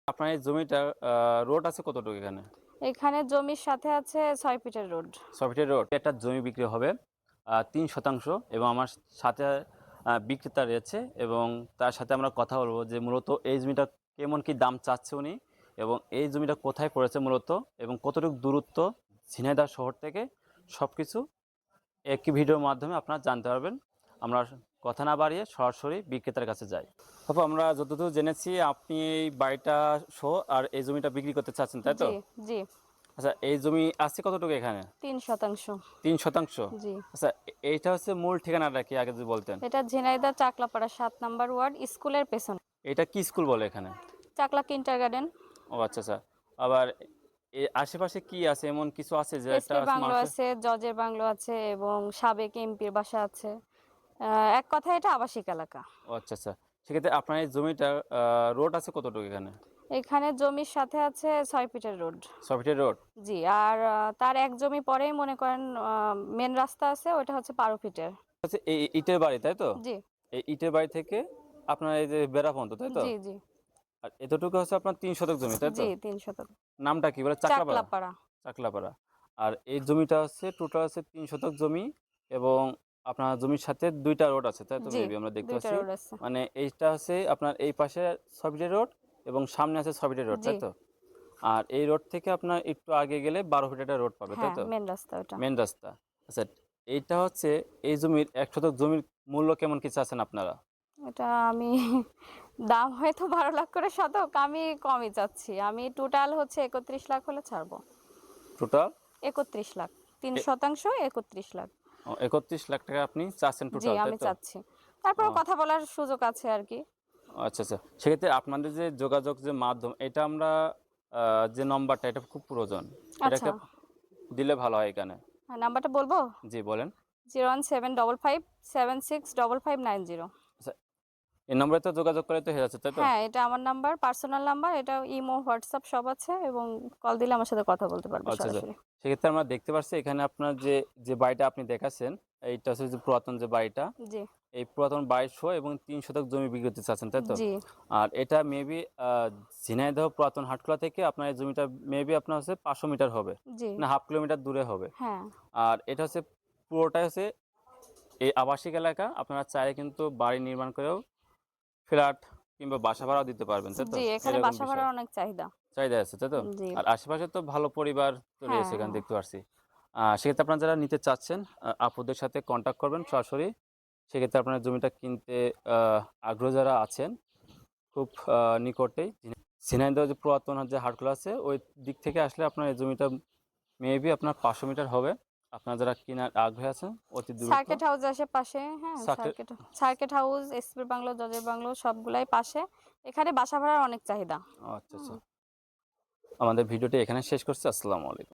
আপনার এই জমিটার রোড আছে কতটুকু এখানে? এখানে জমির সাথে আছে ৬ ফিটের রোড। ৬ ফিটের রোড। একটা জমি বিক্রি হবে ৩ শতাংশ এবং আমার সাথে বিক্রেতা রয়েছে এবং তার সাথে আমরা কথা বলব যে মূলত এই জমিটা কেমন কি দাম চাচ্ছে উনি এবং এই জমিটা কোথায় পড়েছে মূলত এবং কতটুকু দূরত্ব ঝিনাইদহ শহর থেকে সবকিছু একই ভিডিওর মাধ্যমে আপনারা জানতে পারবেন। আমরা কথা না বাড়িয়ে সরাসরি বিক্রেতার কাছে যাই। তারপর আমরা যতদূর জেনেছি আপনি এই বাড়িটা সহ আর এই জমিটা বিক্রি করতে চাচ্ছেন, তাই তো? জি, জি। আচ্ছা, এই জমি আছে কতটুকু এখানে? ৩ শতাংশ। ৩ শতাংশ? জি। আচ্ছা, এইটা হচ্ছে মূল ঠিকানাটা কি আগে যদি বলতেন? এটা ঝিনাইদহ চাকলাপাড়া ৭ নাম্বার ওয়ার্ড স্কুলের পেছনে। এটা কি স্কুল বলে এখানে? চাকলা কিন্ডারগার্টেন, ও আচ্ছা, আচ্ছা। আবার আশেপাশে কি আছে এমন কিছু আছে যেটা এসপি বাংলো মানুষের আছে, জজের বাংলো আছে এবং সাবেক এমপির বাসা আছে। এক কথায় এটা আবাসিক এলাকা। ও আচ্ছা, আচ্ছা। সেক্ষেত্রে আপনার এই জমিটার রোড আছে কতটুকু এখানে? এখানে জমির সাথে আছে ৬ ফিটের রোড। ৬ ফিটের রোড? জি, আর তার এক জমি পরেই মনে করেন মেন রাস্তা আছে, ওটা হচ্ছে ১২ ফিটের। আচ্ছা, এই ইটের বাড়ি, তাই তো? জি, এই ইটের বাড়ি থেকে আপনার এই যে বেড়া পর্যন্ত, তাই তো? জি, জি, আর এতটুকু হচ্ছে আপনার ৩ শতক জমি, তাই তো? জি, ৩ শতক। নামটা কি বলে? চাকলাপাড়া? চাকলাপাড়া। চাকলাপাড়া। আর এই জমিটা হচ্ছে টোটাল হচ্ছে ৩ শতক জমি এবং আপনার জমির সাথে ২ টা রোড আছে, তাই তো? জি, মেবি আমরা দেখতে ২ টা পাচ্ছি। রোড আছে। মানে এইটা হচ্ছে আপনার এই পাশে ৬ ফিটের রোড এবং সামনে আছে ৬ ফিটের রোড, জি, তাই তো? আর এই রোড থেকে আপনার একটু আগে গেলে ১২ ফিটের একটা রোড পাবে, তাই হ্যাঁ, তো? মেন রাস্তা ওটা। মেইন রাস্তা। আচ্ছা, এইটা হচ্ছে এই জমির ১ শতক জমির মূল্য কেমন কি চাচ্ছেন আপনারা? এটা আমি দাম হয়তো ১২ লাখ করে শতক, আমি কমই চাচ্ছি। আমি টোটাল হচ্ছে ৩১ লাখ হলে ছাড়বো। টোটাল ৩১ লাখ। ৩ এ শতাংশ ৩১ লাখ। ৩১ লাখ টাকা আপনি চাচ্ছেন জি, টোটাল, তাই আমি তো? চাচ্ছি। তারপরেও ও কথা বলার সুযোগ আছে আরকি। আচ্ছা, আচ্ছা। সেক্ষেত্রে আপনাদের যে যোগাযোগ যে মাধ্যম এটা আমরা আ যে নম্বরটা এটা খুব প্রয়োজন। আচ্ছা, এটাকে দিলে ভালো হয় এখানে। নাম্বারটা বলবো? জি, বলেন। 01755 765590। আচ্ছা, এই নম্বরে তো যোগাযোগ করে তো হয়ে যাচ্ছে, তাই তো? হ্যাঁ, এটা আমার নাম্বার, পার্সোনাল নাম্বার। এটা ইমো, হোয়াটসঅ্যাপ সব আছে এবং কল দিলে আমার সাথে কথা বলতে পারবে আচ্ছা, আচ্ছা। সরাসরি। সেক্ষেত্রে আমরা দেখতে পাচ্ছি এখানে আপনার যে বাড়িটা আপনি দেখাচ্ছেন, এইটা হচ্ছে যে পুরাতন যে বাড়িটা, জি, এই পুরাতন বাড়ি সহ এবং ৩ শতক জমি বিক্রি করতে চাচ্ছেন, তাই তো? জি, আর এটা মেবি ঝিনাইদহ পুরাতন হাটখোলা থেকে আপনার এই জমিটা মেবি আপনার হচ্ছে ৫০০ মিটার হবে। জি, না, হাফ কিলোমিটার দূরে হবে। হ্যাঁ, আর এটা হচ্ছে পুরোটাই হচ্ছে এই আবাসিক এলাকা। আপনারা চাইলে কিন্তু বাড়ি নির্মাণ করেও ফ্ল্যাট কিংবা বাসা ভাড়াও দিতে পারবেন, তাই তো? জি, এখানে এরকম বাসা বিষয়। ভাড়ার অনেক চাহিদা। চাহিদা আছে, তাই তো? জি, আর আশেপাশে তো ভালো পরিবার তো হ্যাঁ, রয়েছে এখানে হ্যাঁ। দেখতে পারছি। সেক্ষেত্রে আপনারা যারা নিতে চাচ্ছেন আপুদের সাথে কনট্যাক্ট করবেন সরাসরি। সেক্ষেত্রে আপনার জমিটা কিনতে আ আগ্রহী যারা আছেন খুব নিকটেই ঝিনাইদহ যে পুরাতন যে হাটগুলো আছে ওই দিক থেকে আসলে আপনার এই জমিটা মেবি আপনার ৫০০ মিটার হবে। আপনারা যারা কেনার আগ্রহী আছেন অতি দ্রুত সার্কিট হাউস আসে পাশে, হ্যাঁ? সাকসে সার্কিট হাউস, এসপি বাংলো, জজের বাংলো সবগুলাই পাশে। এখানে বাসা ভাড়ার অনেক চাহিদা। ও আচ্ছা, হুম। আচ্ছা। আমাদের ভিডিওটি এখানে শেষ করছি। আসসালামু আলাইকুম।